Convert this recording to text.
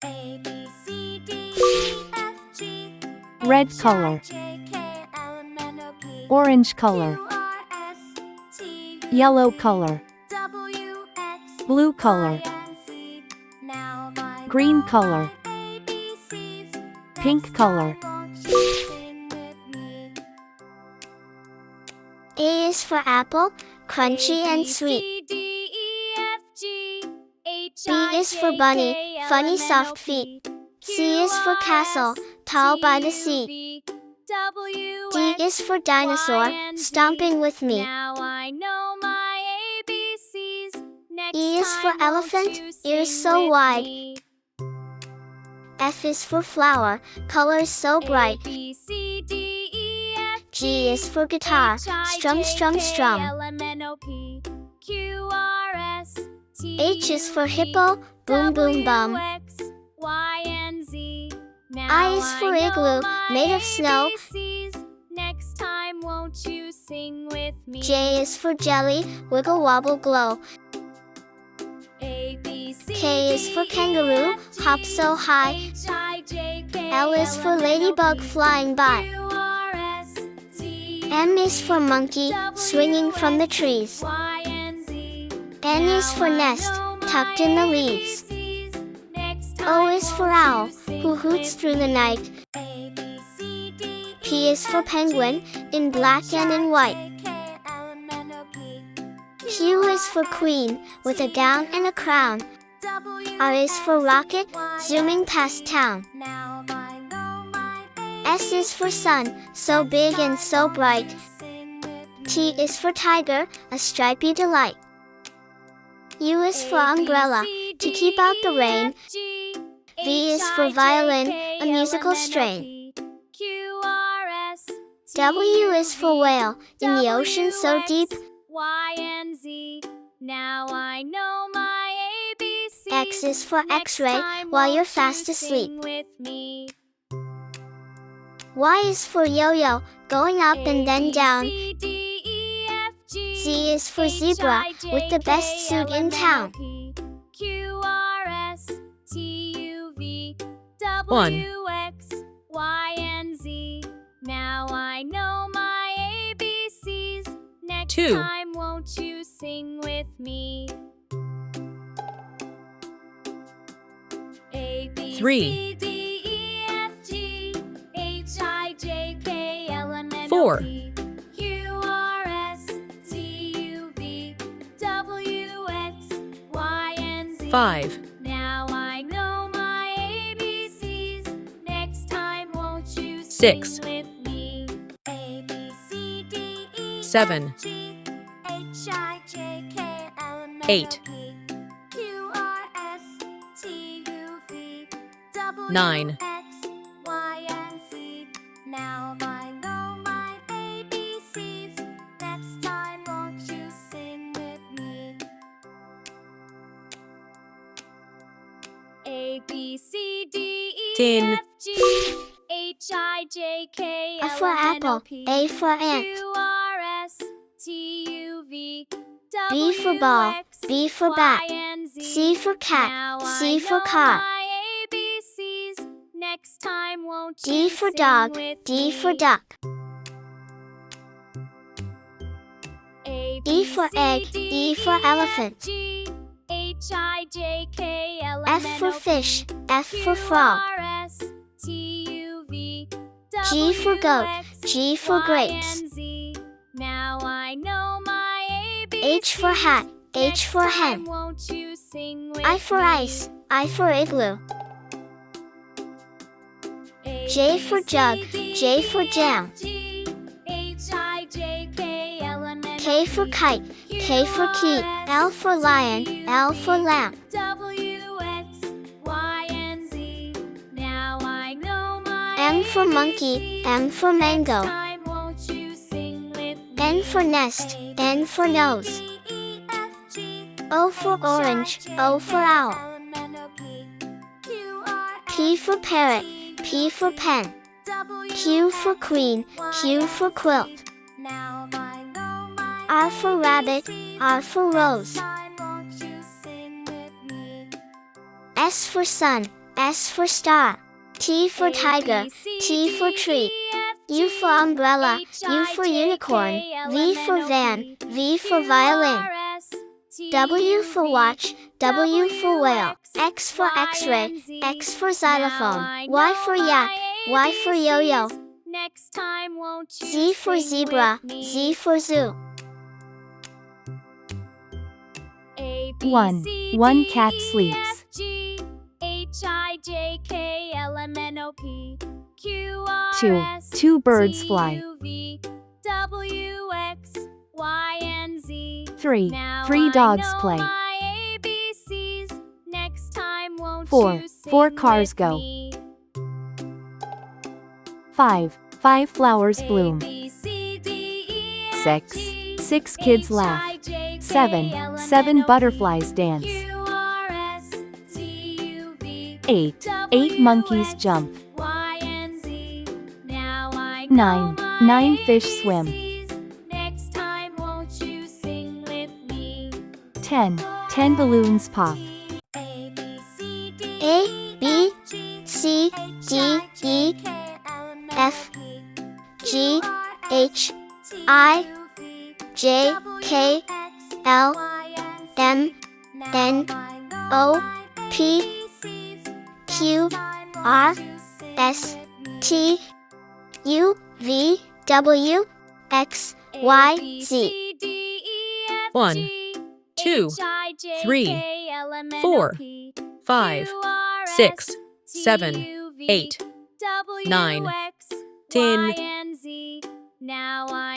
A, B, C, D, E, F, G, Red H, color. I, J, K, L, M, N, O, P, Orange color. Q, R, S, T, U, Yellow V, color. W, X, Blue color. Y, and Z. Now I Green know color. my ABCs. Pink Next color. time, won't you sing with me? A is for apple, crunchy and sweet. A, B, C, D, E, F, G, H, B I, is for J, bunny, K, L, funny M, N, O, soft P, feet. Q, C is for R, castle, S, tall by the T, U, sea. V, W, D X, is for dinosaur, Y, and Z. stomping with me. Now I know my ABCs. Next E is for time, elephant, won't you ears sing so with wide. me? F is for flower, colors so bright. A, B, C, D, E, F, G is for guitar, H, I, strum, J, strum, K, strum. L, M, N, O, P, Q, R, S, T, H is U, for V, hippo, boom, boom, bum. W, X, Y, and Z. Now I is for know igloo, my made of snow. ABCs. Next time, won't you sing with me? J is for jelly, wiggle, wobble, glow. A, B, C, K is for D, E, kangaroo, F, G, hop so high. H, I, J, K, L is for L, M, N, O, ladybug, P, flying by. Q, R, S, T, U, M is for V, monkey, W, swinging from the X, trees. Y, and Z. N is Now for I nest, know my tucked in the leaves. ABCs. Next O time, is for won't owl, you sing who hoots with through the me? night. A, B, C, D, P E, is for F, G, penguin, in black H, and I, in white. J, K, L, M, N, O, P, Q is for queen, with a gown and a crown. R is for rocket, zooming past town. Now I know my S is for sun, so big and so bright. T is for tiger, a stripy delight. U is for umbrella, to keep out the rain. V is for violin, a musical strain. W is for whale, in the ocean so deep. Y and Z. Now I know my ABCs. X is for Next X-ray, time, while you're won't fast you asleep. sing with me? Y is for yo-yo, going up and then down. A, B, C, D, E, F, G, Z is for H, zebra, I, J, with the best K, suit L, in M, N, O, town. P, Q, R, S, T, U, V, One. W, X, Y, and Z. Now I know my ABCs. Next Two. time, won't you sing with me? A, B, Three. C, D, E, F, G, H, I, J, K, L, M, N, O, Four. P, Q, R, S, T, U, V, W, X, Y, and Z. 5. Now I know my ABCs. Next time, won't you Six. sing with me? A, B, C, D, E, 7. G, H, I, J, K, L, M, N, O, 8. P, Q, R, S, T, U, V, W, 9. X, Y, and Z. Now I know my ABCs. Next time, won't you sing with me? A, B, C, D, E, 10. F, G, H, I, J, K, A L, for M, N, O, apple, P, A for ant. Q, R, S, T, U, V, B for W, ball, X, B for Y, bat. and Z. C for cat, Now C I for know car. my ABCs. Next time, won't D you for sing dog, with D me? for duck. A, E B, for C, egg, D, E for E, elephant. F, G, H, I, J, K, L, M, F N, for O, fish, P, F for Q, frog. R, S, T, U, V, G for W, goat, X, G for Y, grapes. and Z. Now I know my ABCs. H for hat, H Next for hen. time, won't you sing with I for me? ice, I for igloo. A, J B, for C, jug, D, J for E, jam. F, G, H, I, J, K, L, M, N, O, K for P, kite, Q, K for key, R, S, L for lion, T, U, L for V, lamp. W, X, Y, and Z. Now I know my M for monkey, ABCs. M for mango. Next time, won't you sing with me? N for nest, N for nose. O for orange, O for owl. P for parrot, P for pen. Q for queen, Q for quilt. R for rabbit, R for rose. S for sun, S for star. T for tiger, T for tree. U for umbrella, U for unicorn, V for van, V for violin. W for watch, W for whale, X for x-ray, X for xylophone, Y for yak, Y for yo-yo. Z for zebra, Z for zoo. 1. One cat sleeps. 2. Two birds fly. 3. Three dogs play. 4. Four cars go. 5. Five flowers bloom. 6. Six kids laugh. 7. Seven butterflies dance. 8. Eight monkeys jump. 9. Nine fish swim. 10. 10 balloons pop. A, B, C, D, E, F, G, H, I, J, K, L, M, N, O, P, Q, R, S, T, U, V, W, X, Y, Z. 1, 2, 3, 4, 5, 6, 7, 8, 9, 10.